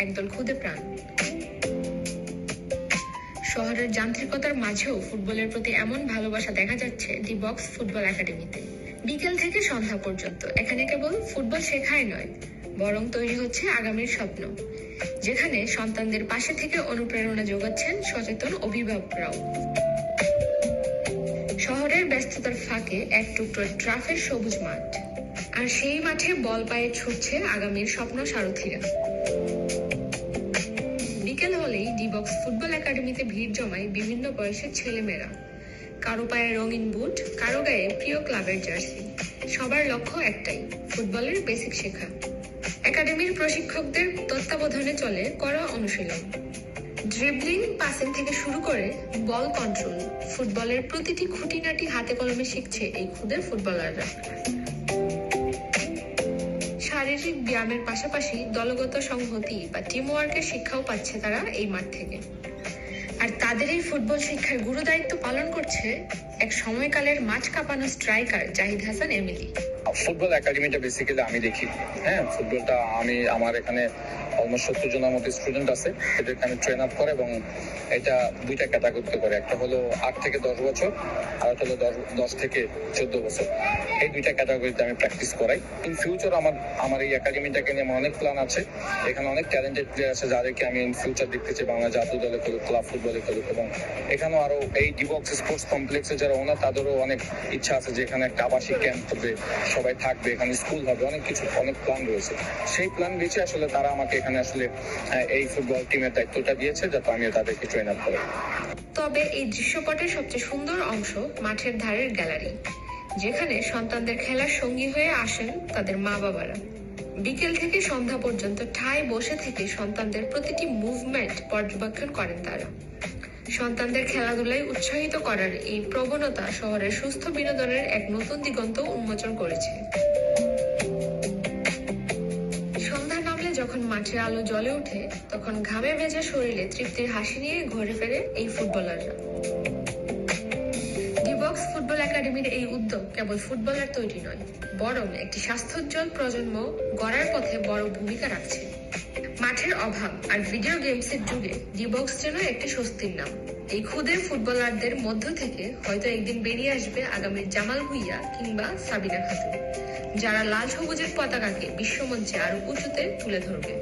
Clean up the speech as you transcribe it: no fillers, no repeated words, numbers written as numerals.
একদল খুদে প্রাণ। শহরের যান্ত্রিকতার মাঝেও ফুটবলের প্রতি এমন ভালোবাসা দেখা যাচ্ছে ডি বক্স ফুটবল একাডেমিতে। বিকেল থেকে সন্ধ্যা পর্যন্ত এখানে কেবল ফুটবল শেখাই নয়, বরং তৈরি হচ্ছে আগামীর স্বপ্ন, যেখানে সন্তানদের পাশে থেকে অনুপ্রেরণা যোগাচ্ছেন সচেতন অভিভাবকরাও। শহরের ব্যস্ততার ফাঁকে এক টুকরো ট্রাফের সবুজ মাঠ, আর সেই মাঠে বল পায়ে ছুটছে আগামীর স্বপ্ন সারথীরা। বিকেল হলেই ডি বক্স ফুটবল একাডেমিতে ভিড় জমায় বিভিন্ন বয়সের ছেলেমেয়েরা। কারো পায়ে রঙিন বুট, কারো গায়ে প্রিয় ক্লাবের জার্সি। সবার লক্ষ্য একটাই, ফুটবলের বেসিক শেখা। একাডেমির প্রশিক্ষকদের তত্ত্বাবধানে চলে কড়া অনুশীলন। ড্রিবলিং, পাসিং থেকে শুরু করে বল কন্ট্রোল, ফুটবলের প্রতিটি খুঁটিনাটি হাতে কলমে শিখছে এই খুদে ফুটবলাররা। শারীরিক ব্যায়ামের পাশাপাশি দলগত সংহতি বা টিম ওয়ার্কের শিক্ষাও পাচ্ছে তারা এই মাঠ থেকে। আর তাদের এই ফুটবল শিক্ষার গুরু দায়িত্ব পালন করছে এক সময়কালের মাঠ কাঁপানো স্ট্রাইকার জাহিদ হাসান এমিলি। ফুটবল একাডেমিটা বেসিক্যালি আমি দেখি, ফুটবলটা আমার এখানে অলমোস্ট 70 জনের মতো স্টুডেন্ট আছে, এদেরকে আমি ট্রেন আপ করে, এবং এটা দুইটা ক্যাটাগরিতে করে। একটা হলো 8 থেকে 10 বছর, আর একটা হলো 10 থেকে 14 বছর। এই দুইটা ক্যাটাগরিতে আমি প্র্যাকটিস করাই। ইন ফিউচার আমার এই একাডেমিটাকে নিয়ে আমার অনেক প্ল্যান আছে। এখানে অনেক ট্যালেন্টেড প্লেয়ার আছে যাদেরকে আমি ইন ফিউচার দেখতে চাই বাংলা জাতীয় দলে খেলুক, ক্লাব ফুটবলে খেলুক। এবং এখানেও আরো এই ডি বক্স স্পোর্টস কমপ্লেক্সে যারা ওনার, তাদেরও অনেক ইচ্ছা আছে যে এখানে একটা আবাসিক ক্যাম্প করবে, সবাই থাকবে, এখানে স্কুল হবে, অনেক প্ল্যান রয়েছে। সেই প্ল্যান বেঁচে আসলে তারা আমাকে এখানে আসলে এই ফুটবল টিমের দায়িত্বটা দিয়েছে, যাতে আমি তাদেরকে ট্রেন আপ করি। তবে এই দৃশ্যপটের সবচেয়ে সুন্দর অংশ মাঠের ধারের গ্যালারি, যেখানে সন্তানদের খেলার সঙ্গী হয়ে আসেন তাদের মা বাবারা। বিকেল থেকে সন্ধ্যা পর্যন্ত ঠায় বসে থেকে সন্তানদের প্রতিটি মুভমেন্ট পর্যবেক্ষণ করেন তারা। সন্তানদের খেলাধুলায় উৎসাহিত করার এই প্রবণতা শহরের সুস্থ বিনোদনের এক নতুন দিগন্ত উন্মোচন করেছে। সন্ধ্যা নামলে যখন মাঠের আলো জ্বলে ওঠে, তখন ঘামে ভেজা শরীরে তৃপ্তির হাসি নিয়ে ঘরে ফেরে এই ফুটবলাররা। ডি বক্স ফুটবল একাডেমির এই উদ্যোগ কেবল ফুটবলার তৈরি নয়, বরং একটি স্বাস্থ্যোজ্জ্বল প্রজন্ম গড়ার পথে বড় ভূমিকা রাখছে। মাঠের অভাব আর ভিডিও গেমসের যুগে ডি বক্স যেন একটি স্বস্তির নাম। এই খুদে ফুটবলারদের মধ্য থেকে হয়তো একদিন বেরিয়ে আসবে আগামীর জামাল ভুঁইয়া কিংবা সাবিনা খাতুন, যারা লাল সবুজের পতাকাকে বিশ্বমঞ্চে আরো উঁচুতে তুলে ধরবে।